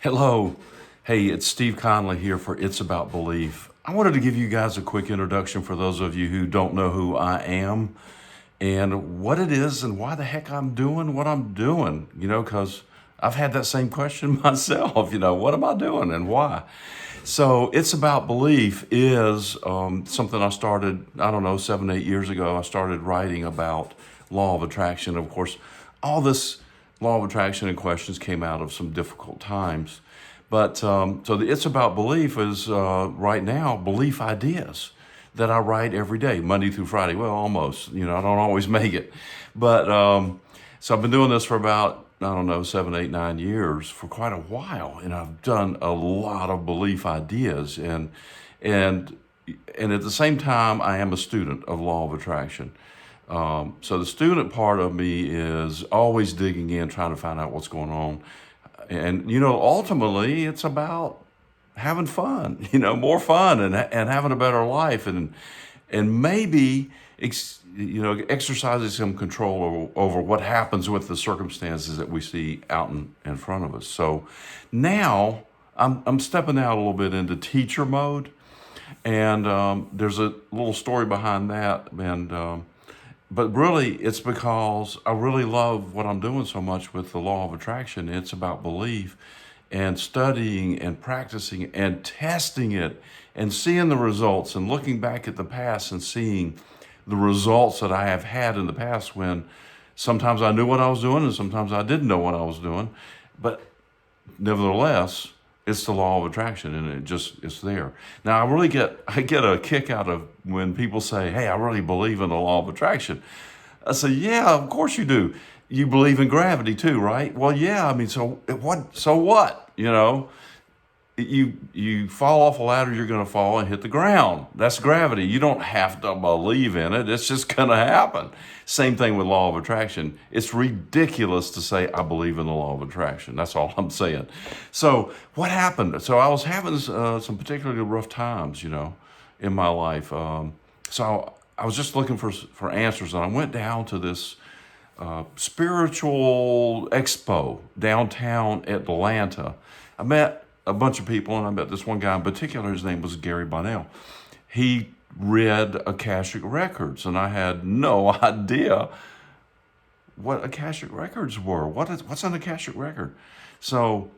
Hello. Hey, it's Steve Connelly here for It's About Belief. I wanted to give you guys a quick introduction for those of you who don't know who I am and what it is and why the heck I'm doing what I'm doing, because I've had that same question myself, what am I doing and why? So, It's About Belief is something I started, I don't know, 7, 8 years ago. I started writing about law of attraction. Of course, all this law of attraction and questions came out of some difficult times. But so the It's About Belief is right now belief ideas that I write every day, Monday through Friday. Well, almost. I don't always make it. But so I've been doing this for about, I don't know, 7, 8, 9 years for quite a while. And I've done a lot of belief ideas. And at the same time, I am a student of law of attraction. So the student part of me is always digging in, trying to find out what's going on. And, ultimately it's about having fun, more fun and having a better life and maybe, exercising some control over what happens with the circumstances that we see out in front of us. So now I'm stepping out a little bit into teacher mode. And there's a little story behind that. But really, it's because I really love what I'm doing so much with the law of attraction. It's about belief and studying and practicing and testing it and seeing the results and looking back at the past and seeing the results that I have had in the past when sometimes I knew what I was doing and sometimes I didn't know what I was doing. But nevertheless, it's the law of attraction and it's there. Now I get a kick out of when people say, "Hey, I really believe in the law of attraction." I say, "Yeah, of course you do. You believe in gravity too, right?" "Well, yeah, I mean, so what? You fall off a ladder, you're going to fall and hit the ground. That's gravity. You don't have to believe in it. It's just going to happen." Same thing with law of attraction. It's ridiculous to say I believe in the law of attraction. That's all I'm saying. So what happened? So I was having some particularly rough times, in my life. So I was just looking for answers, and I went down to this spiritual expo downtown Atlanta. I met a bunch of people, and I met this one guy in particular. His name was Gary Bonnell. He read Akashic Records, and I had no idea what Akashic Records were. What's an Akashic Record? So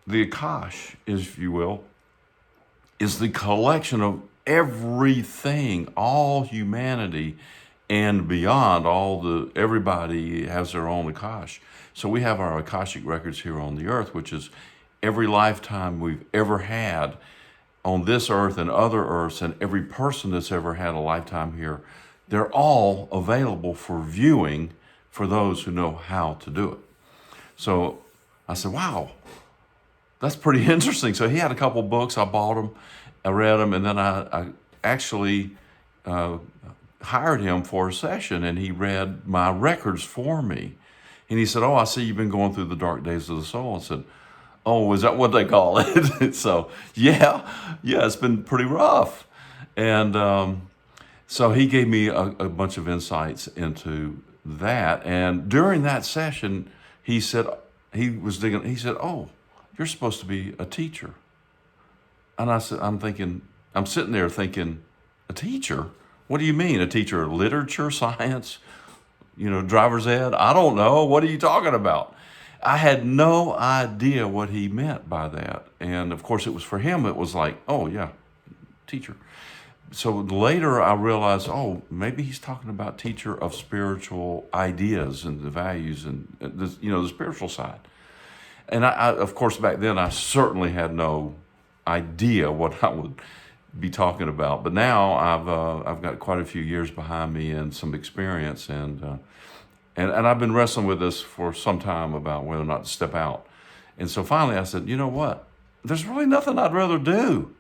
the Akash, if you will, is the collection of everything, all humanity and beyond. Everybody has their own Akash. So we have our Akashic Records here on the earth, which is every lifetime we've ever had on this earth and other earths, and every person that's ever had a lifetime here, they're all available for viewing for those who know how to do it. So I said, wow, that's pretty interesting. So he had a couple books. I bought them, I read them, and then I actually hired him for a session, and he read my records for me. And he said, "Oh, I see you've been going through the dark days of the soul." I said, "Oh, is that what they call it?" So, yeah, it's been pretty rough. And so he gave me a bunch of insights into that. And during that session, he said, he said, "Oh, you're supposed to be a teacher." And I'm sitting there thinking, a teacher? What do you mean? A teacher of literature, science, driver's ed? I don't know. What are you talking about? I had no idea what he meant by that. And of course, it was for him, it was like, oh, yeah, teacher. So later I realized, oh, maybe he's talking about teacher of spiritual ideas and the values and the spiritual side. And I, of course, back then I certainly had no idea what I would be talking about. But now I've got quite a few years behind me and some experience, and I've been wrestling with this for some time about whether or not to step out. And so finally I said, you know what? There's really nothing I'd rather do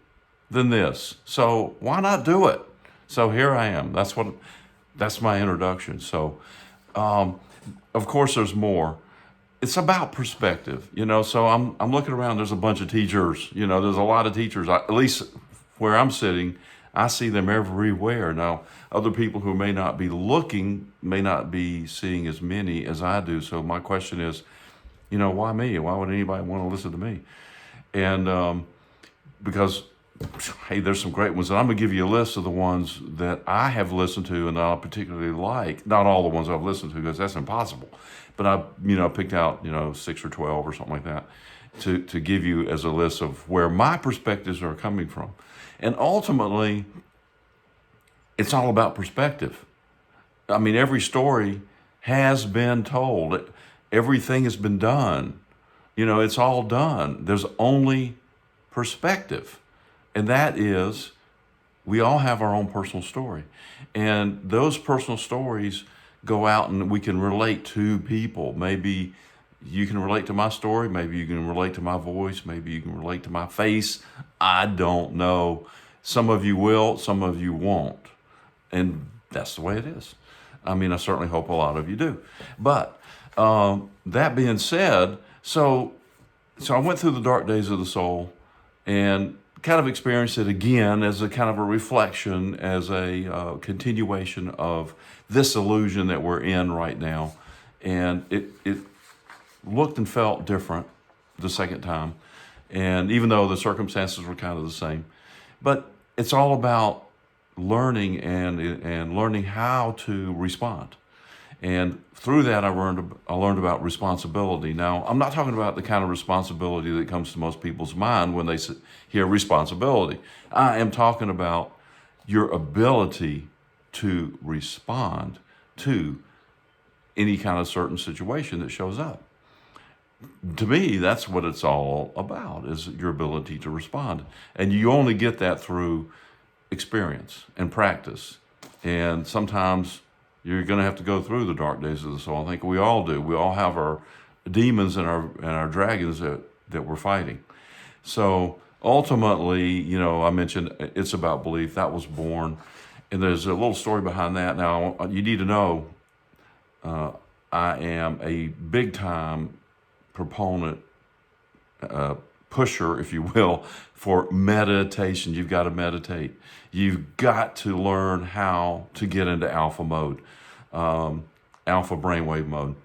than this. So why not do it? So here I am. That's my introduction. So, of course there's more. It's about perspective, so I'm looking around, there's a bunch of teachers, there's a lot of teachers, at least where I'm sitting, I see them everywhere. Now, other people who may not be looking may not be seeing as many as I do. So my question is, why me? Why would anybody want to listen to me? And because, hey, there's some great ones. And I'm going to give you a list of the ones that I have listened to and that I particularly like. Not all the ones I've listened to, because that's impossible. But I picked out, 6 or 12 or something like that to give you as a list of where my perspectives are coming from. And ultimately, it's all about perspective. I mean, every story has been told. Everything has been done. It's all done. There's only perspective. And that is, we all have our own personal story. And those personal stories go out and we can relate to people. Maybe you can relate to my story. Maybe you can relate to my voice. Maybe you can relate to my face. I don't know. Some of you will, some of you won't. And that's the way it is. I mean, I certainly hope a lot of you do. But that being said, so I went through the dark days of the soul and kind of experienced it again as a kind of a reflection, as a continuation of this illusion that we're in right now. And it looked and felt different the second time. And even though the circumstances were kind of the same, but it's all about learning and learning how to respond. And through that, I learned about responsibility. Now, I'm not talking about the kind of responsibility that comes to most people's mind when they hear responsibility. I am talking about your ability to respond to any kind of certain situation that shows up. To me, that's what it's all about, is your ability to respond. And you only get that through experience and practice. And sometimes you're going to have to go through the dark days of the soul. I think we all do. We all have our demons and our dragons that we're fighting. So ultimately, I mentioned It's About Belief. That was born. And there's a little story behind that. Now, you need to know I am a big-time proponent, pusher, if you will, for meditation. You've got to meditate. You've got to learn how to get into alpha mode, alpha brainwave mode.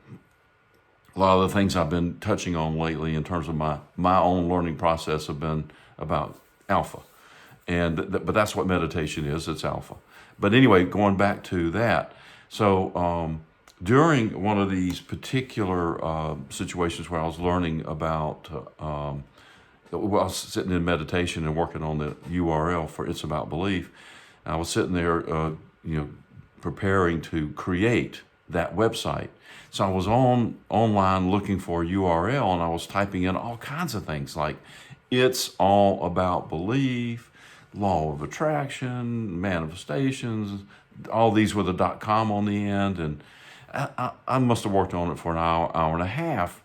A lot of the things I've been touching on lately in terms of my own learning process have been about alpha. But that's what meditation is. It's alpha. But anyway, going back to that. So during one of these particular situations where I was learning about, I was sitting in meditation and working on the URL for It's About Belief. I was sitting there, preparing to create that website. So I was online looking for a URL, and I was typing in all kinds of things like It's All About Belief, Law of Attraction, Manifestations, all these with a .com on the end. And I must have worked on it for an hour and a half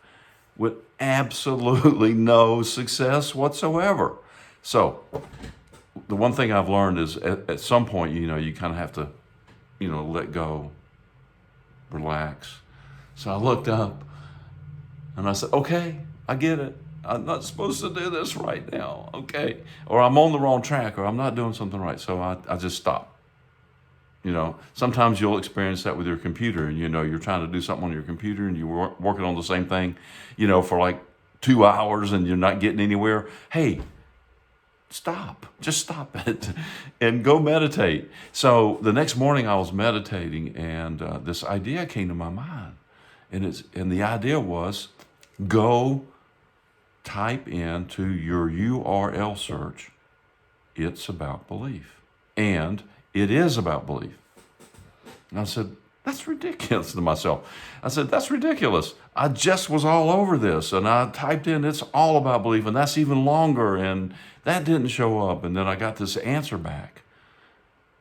with absolutely no success whatsoever. So the one thing I've learned is at some point, you kind of have to, let go, relax. So I looked up and I said, okay, I get it. I'm not supposed to do this right now. Okay. Or I'm on the wrong track, or I'm not doing something right. So I just stopped. Sometimes you'll experience that with your computer, and you're trying to do something on your computer and you're working on the same thing, for like 2 hours and you're not getting anywhere. Hey, just stop it and go meditate. So the next morning I was meditating, and this idea came to my mind, and the idea was, go type into your URL search, It's About Belief. And it is about belief. And I said, that's ridiculous to myself. I said, that's ridiculous. I just was all over this, and I typed in It's All About Belief, and that's even longer, and that didn't show up. And then I got this answer back.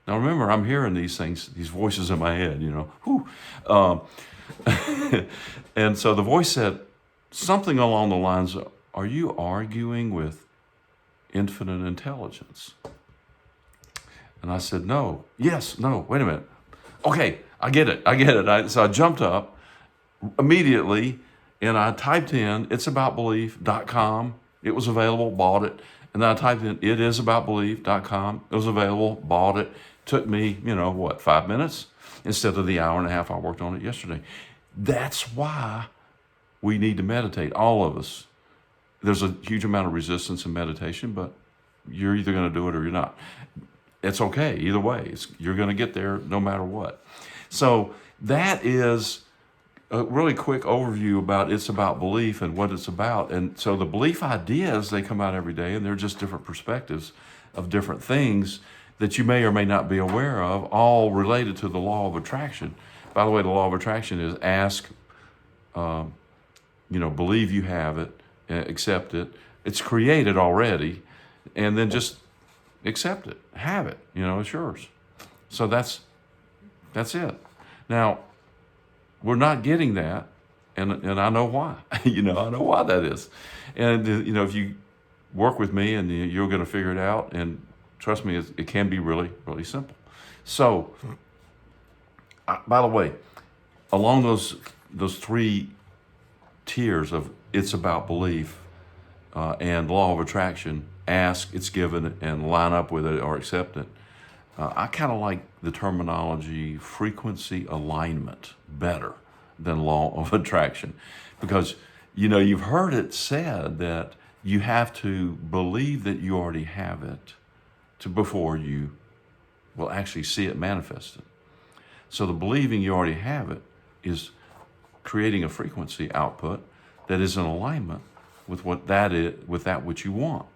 Now remember, I'm hearing these things, these voices in my head, and so the voice said something along the lines of, are you arguing with infinite intelligence? And I said, no, yes, no, wait a minute. Okay, I get it. So I jumped up immediately, and I typed in it'saboutbelief.com. It was available, bought it. And then I typed in itisaboutbelief.com. It was available, bought it. Took me, 5 minutes instead of the hour and a half I worked on it yesterday. That's why we need to meditate, all of us. there's a huge amount of resistance in meditation, but you're either going to do it or you're not. It's okay either way. You're going to get there no matter what. So that is a really quick overview about It's About Belief and what it's about. And so the belief ideas, they come out every day, and they're just different perspectives of different things that you may or may not be aware of, all related to the law of attraction. By the way, the law of attraction is ask, believe you have it, accept it. It's created already, and then just accept it, have it. It's yours. So that's it. Now, we're not getting that, and I know why. I know why that is. And if you work with me, and you're going to figure it out, and trust me, it can be really, really simple. So, by the way, along those three tiers of It's About Belief and law of attraction, ask, it's given, and line up with it or accept it. I kind of like the terminology frequency alignment better than law of attraction, because you've heard it said that you have to believe that you already have it before you will actually see it manifested. So the believing you already have it is creating a frequency output that is in alignment with with that which you want.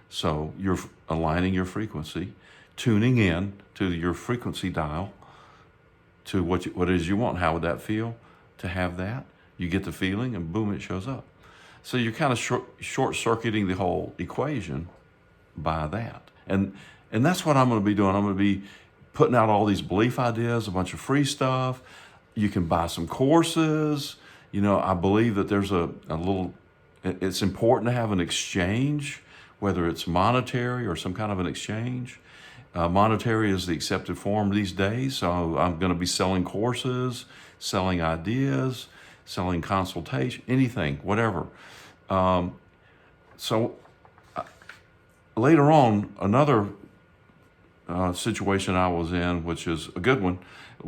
So you're aligning your frequency, tuning in to your frequency dial to what it is you want. How would that feel to have that? You get the feeling, and boom, it shows up. So you're kind of short-circuiting the whole equation by that. And that's what I'm going to be doing. I'm going to be putting out all these belief ideas, a bunch of free stuff. You can buy some courses. I believe that there's it's important to have an exchange, whether it's monetary or some kind of an exchange. Monetary is the accepted form these days, so I'm going to be selling courses, selling ideas, selling consultation, anything, whatever. Later on, another situation I was in, which is a good one,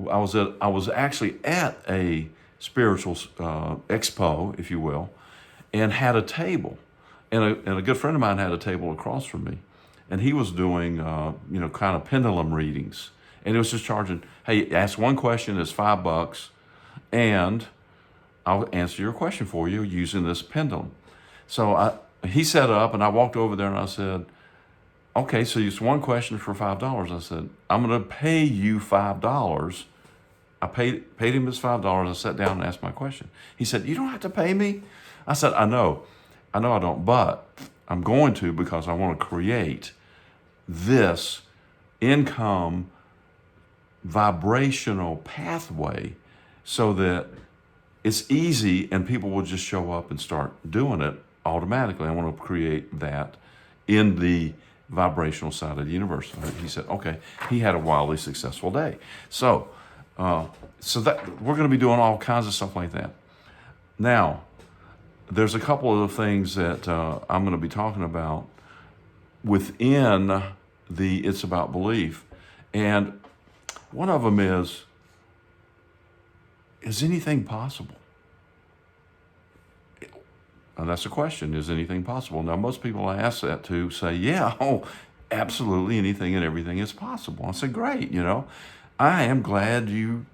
I was actually at a spiritual expo, if you will, and had a table, and a good friend of mine had a table across from me. And he was doing, kind of pendulum readings. And it was just charging, hey, ask one question, it's $5, and I'll answer your question for you using this pendulum. So he set up, and I walked over there, and I said, okay, so it's one question for $5. I said, I'm going to pay you $5. I paid him his $5. I sat down and asked my question. He said, you don't have to pay me? I said, I know I don't, but I'm going to, because I want to create this income vibrational pathway so that it's easy and people will just show up and start doing it automatically. I want to create that in the vibrational side of the universe. He said, okay. He had a wildly successful day. So that we're going to be doing all kinds of stuff like that. Now, there's a couple of things that I'm going to be talking about within the It's About Belief. And one of them is anything possible? And that's the question, is anything possible? Now, most people I ask that to say, yeah, absolutely anything and everything is possible. I say, great, I am glad you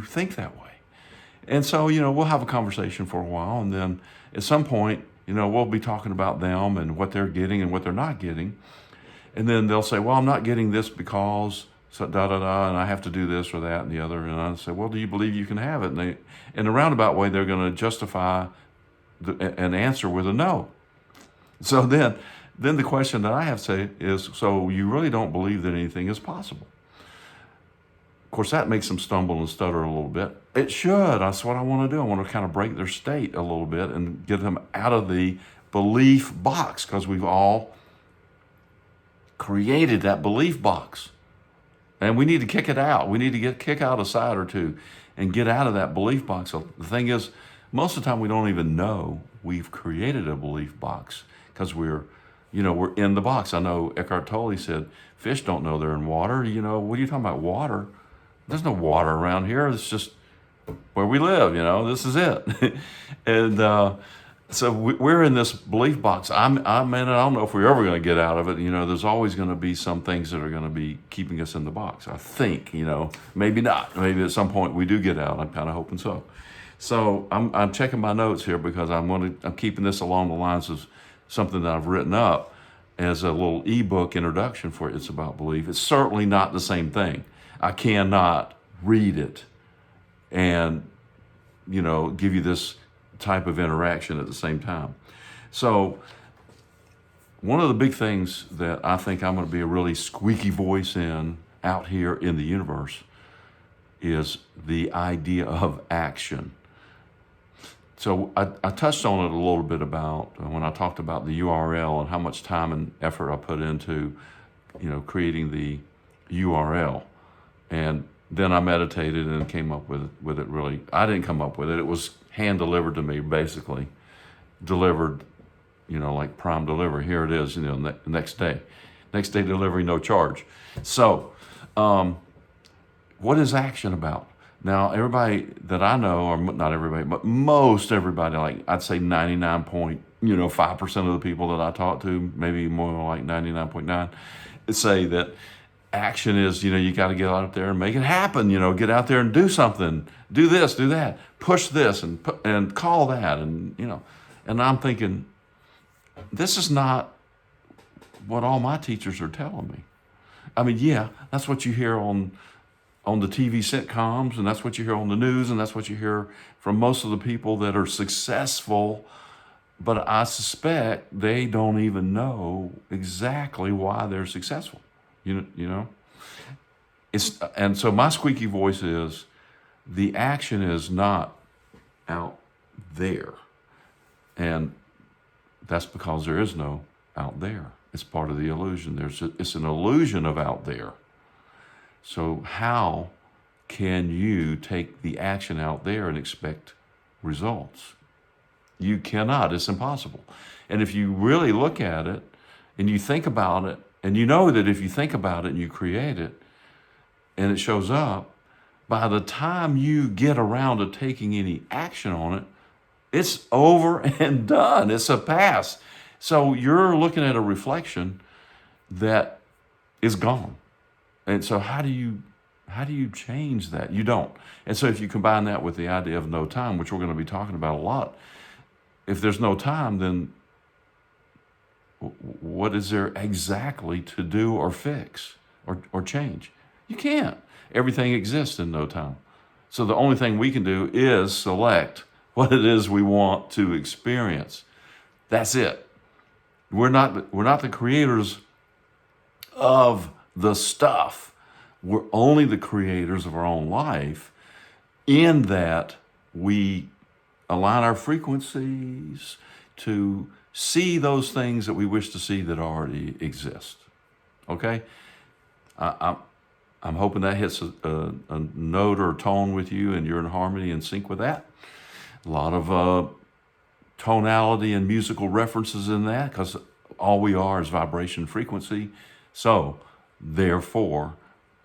think that way. And so, we'll have a conversation for a while, and then at some point, we'll be talking about them and what they're getting and what they're not getting. And then they'll say, well, I'm not getting this because so da-da-da, and I have to do this or that and the other. And I say, well, do you believe you can have it? And in a roundabout way, they're going to justify an answer with a no. So then the question that I have to say is, so you really don't believe that anything is possible? Of course, that makes them stumble and stutter a little bit. It should. That's what I want to do. I want to kind of break their state a little bit and get them out of the belief box, because we've all created that belief box. And we need to kick it out. We need to kick out a side or two and get out of that belief box. So the thing is, most of the time we don't even know we've created a belief box, because we're in the box. I know Eckhart Tolle said, fish don't know they're in water. What are you talking about, water? There's no water around here. It's just where we live, this is it. And So we're in this belief box. Man, I don't know if we're ever going to get out of it. There's always going to be some things that are going to be keeping us in the box. I think, maybe not. Maybe at some point we do get out. I'm kind of hoping so. So I'm checking my notes here because I'm keeping this along the lines of something that I've written up as a little ebook introduction for It's About Belief. It's certainly not the same thing. I cannot read it and, give you this type of interaction at the same time. So one of the big things that I think I'm going to be a really squeaky voice out here in the universe is the idea of action. So I touched on it a little bit about when I talked about the URL and how much time and effort I put into, creating the URL. And then I meditated and came up with it really. I didn't come up with it. It was hand delivered to me, basically. Delivered, like prime delivery. Here it is, next day. Next day delivery, no charge. So, what is action about? Now, everybody that I know, or not everybody, but most everybody, like I'd say 99.5% of the people that I talk to, maybe more like 99.9, say that action is, you got to get out there and make it happen, get out there and do something, do this, do that, push this and call that. And, and I'm thinking, this is not what all my teachers are telling me. I mean, yeah, that's what you hear on the TV sitcoms, and that's what you hear on the news, and that's what you hear from most of the people that are successful. But I suspect they don't even know exactly why they're successful. And so my squeaky voice is the action is not out there. And that's because there is no out there. It's part of the illusion. It's an illusion of out there. So how can you take the action out there and expect results? You cannot. It's impossible. And if you really look at it and you think about it, and you know that if you think about it and you create it and it shows up, by the time you get around to taking any action on it, it's over and done. It's a pass. So you're looking at a reflection that is gone. And so how do you change that? You don't. And so if you combine that with the idea of no time, which we're going to be talking about a lot, if there's no time, then what is there exactly to do or fix or change? You can't. Everything exists in no time. So the only thing we can do is select what it is we want to experience. That's it. We're not the creators of the stuff. We're only the creators of our own life, in that we align our frequencies to see those things that we wish to see that already exist. Okay? I'm hoping that hits a note or a tone with you and you're in harmony and sync with that. A lot of tonality and musical references in that, because all we are is vibration frequency. So, therefore,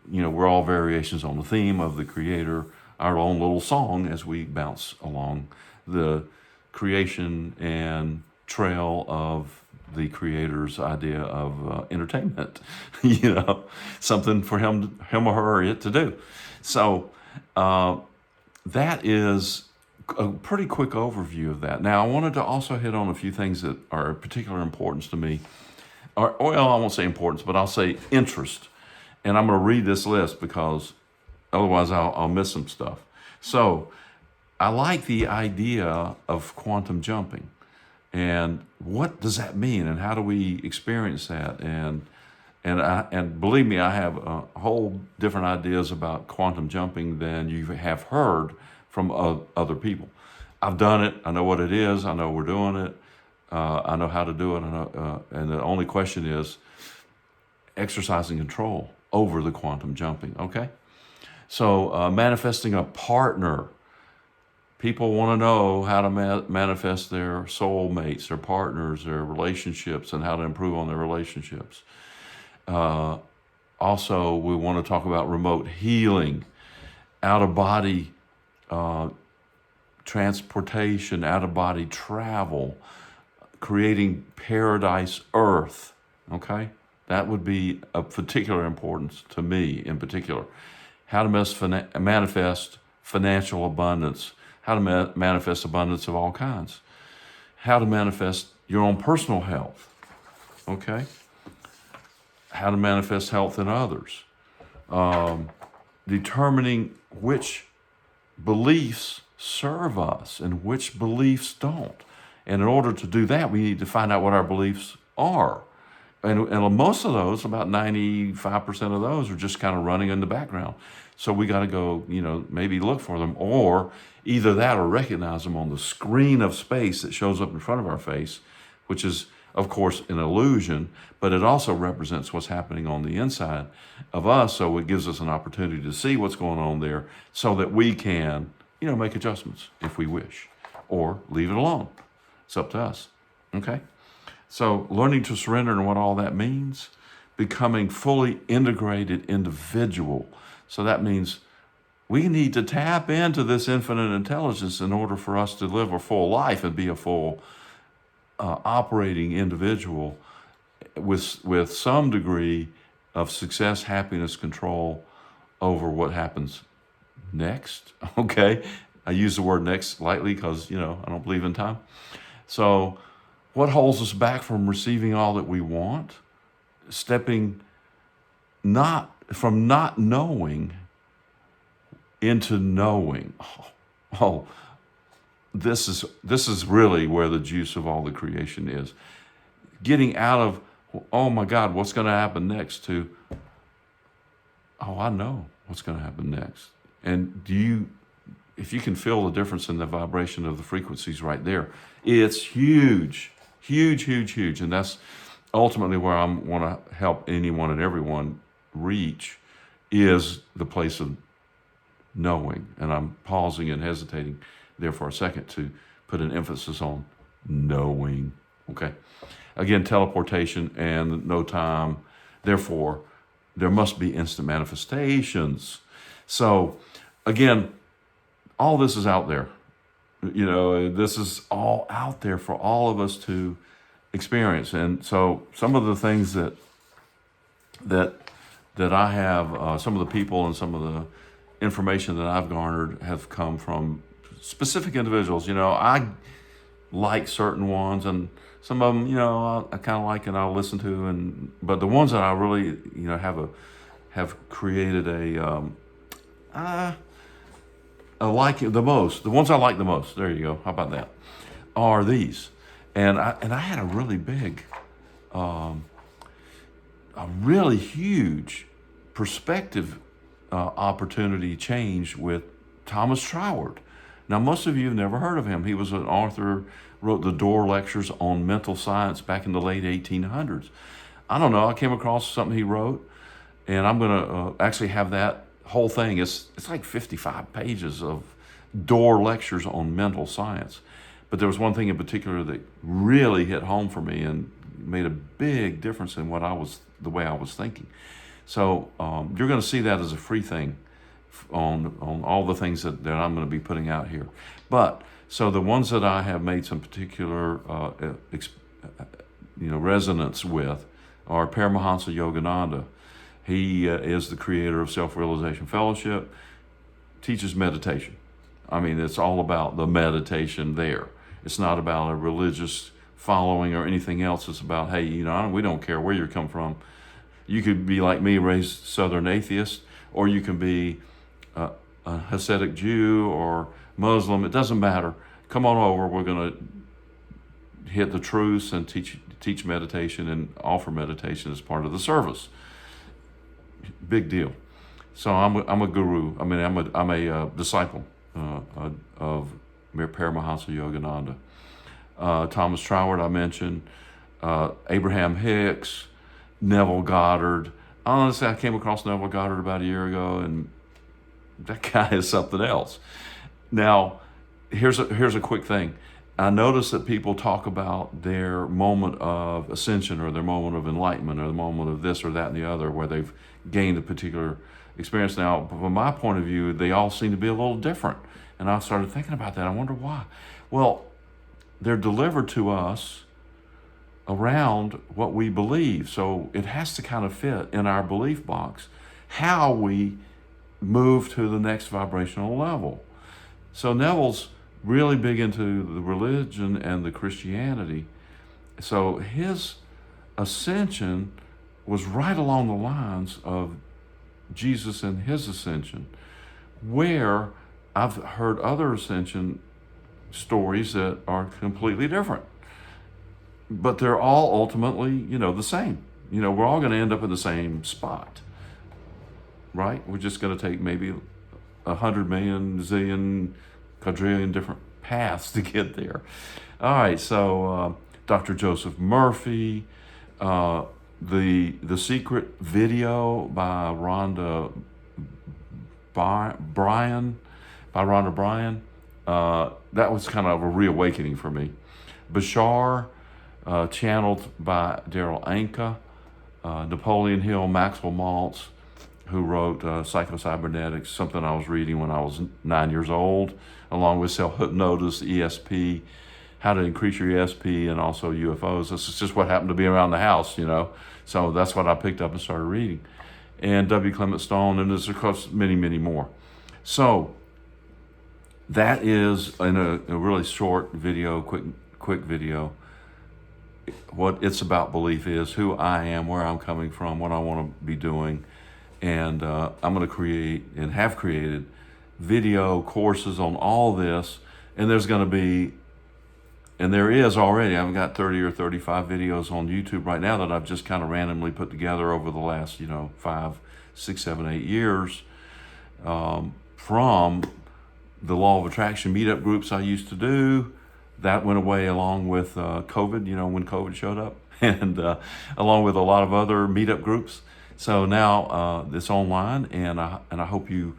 we're all variations on the theme of the Creator, our own little song as we bounce along the creation and trail of the Creator's idea of entertainment, something for him or her or it to do. So that is a pretty quick overview of that. Now, I wanted to also hit on a few things that are of particular importance to me. Well, I won't say importance, but I'll say interest. And I'm going to read this list because otherwise I'll miss some stuff. So I like the idea of quantum jumping. And what does that mean? And how do we experience that? And believe me, I have a whole different ideas about quantum jumping than you have heard from other people. I've done it. I know what it is. I know we're doing it. I know how to do it. And the only question is exercising control over the quantum jumping. Okay? So manifesting a partner. People want to know how to manifest their soulmates, their partners, their relationships, and how to improve on their relationships. Also, we want to talk about remote healing, out-of-body transportation, out-of-body travel, creating paradise earth, okay? That would be of particular importance to me in particular. How to manifest financial abundance, how to manifest abundance of all kinds, how to manifest your own personal health, okay? How to manifest health in others, determining which beliefs serve us and which beliefs don't. And in order to do that, we need to find out what our beliefs are. And most of those, about 95% of those, are just kind of running in the background. So we got to go, maybe look for them, or either that or recognize them on the screen of space that shows up in front of our face, which is, of course, an illusion, but it also represents what's happening on the inside of us. So it gives us an opportunity to see what's going on there so that we can, make adjustments if we wish, or leave it alone. It's up to us. Okay? So learning to surrender and what all that means, becoming fully integrated individual. So that means we need to tap into this infinite intelligence in order for us to live a full life and be a full operating individual with some degree of success, happiness, control over what happens next. Okay? I use the word next lightly because, I don't believe in time. So what holds us back from receiving all that we want? Stepping from not knowing into knowing. This is really where the juice of all the creation is. Getting out of, oh my God, what's going to happen next, to, oh, I know what's going to happen next. And if you can feel the difference in the vibration of the frequencies right there, it's huge, huge, huge, huge. And that's ultimately where I want to help anyone and everyone reach, is the place of knowing. And I'm pausing and hesitating there for a second to put an emphasis on knowing. Okay. Again, teleportation and no time. Therefore, there must be instant manifestations. So again, all this is out there. This is all out there for all of us to experience. And so some of the things that I have, some of the people and some of the information that I've garnered have come from specific individuals. I like certain ones, and some of them, I kind of like and I'll listen to, but the ones that I really, have created I like the most. The ones I like the most, there you go, how about that, are these. And I had a really big, a really huge perspective opportunity change with Thomas Troward. Now, most of you have never heard of him. He was an author, wrote the Door Lectures on Mental Science back in the late 1800s. I don't know, I came across something he wrote, and I'm going to actually have that whole thing. It's like 55 pages of Door Lectures on mental science. But there was one thing in particular that really hit home for me and made a big difference in the way I was thinking. So you're going to see that as a free thing on all the things that I'm going to be putting out here. But so the ones that I have made some particular resonance with are Paramahansa Yogananda. He is the creator of Self-Realization Fellowship, teaches meditation. I mean, it's all about the meditation there. It's not about a religious following or anything else. It's about, hey, we don't care where you come from. You could be like me, raised Southern atheist, or you can be a Hasidic Jew or Muslim. It doesn't matter. Come on over. We're going to hit the truths and teach meditation and offer meditation as part of the service. Big deal. So I'm a guru. I mean, I'm a disciple of Paramahansa Yogananda. Thomas Troward, I mentioned. Abraham Hicks, Neville Goddard. Honestly, I came across Neville Goddard about a year ago, and that guy is something else. Now, here's a quick thing. I notice that people talk about their moment of ascension or their moment of enlightenment or the moment of this or that and the other where they've gained a particular experience. Now, from my point of view, they all seem to be a little different. And I started thinking about that. I wonder why. Well, they're delivered to us around what we believe. So it has to kind of fit in our belief box how we move to the next vibrational level. So Neville's really big into the religion and the Christianity. So his ascension was right along the lines of Jesus and his ascension, where I've heard other ascension stories that are completely different. But they're all ultimately, the same. We're all going to end up in the same spot, right? We're just going to take maybe 100 million, zillion, quadrillion different paths to get there. All right, so Dr. Joseph Murphy, the Secret video by Rhonda Bryan, that was kind of a reawakening for me. Bashar, channeled by Daryl Anka, Napoleon Hill, Maxwell Maltz, who wrote Psycho-Cybernetics, something I was reading when I was 9 years old, along with Self-Hypnosis, ESP, How to Increase Your ESP, and also UFOs. This is just what happened to be around the house, So that's what I picked up and started reading. And W. Clement Stone, and there's, of course, many, many more. So that is, in a really short video, quick video, what It's About Belief is, who I am, where I'm coming from, what I want to be doing. And I'm going to create and have created video courses on all this. And there's going to be, and there is already, I've got 30 or 35 videos on YouTube right now that I've just kind of randomly put together over the last, 5, 6, 7, 8 years, from the Law of Attraction meetup groups I used to do. That went away along with COVID, when COVID showed up, and along with a lot of other meetup groups. So now it's online, and I hope you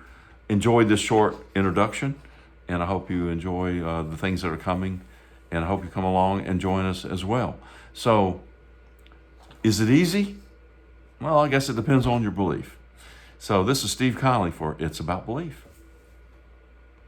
enjoyed this short introduction, and I hope you enjoy the things that are coming, and I hope you come along and join us as well. So, is it easy? Well, I guess it depends on your belief. So this is Steve Connelly for It's About Belief.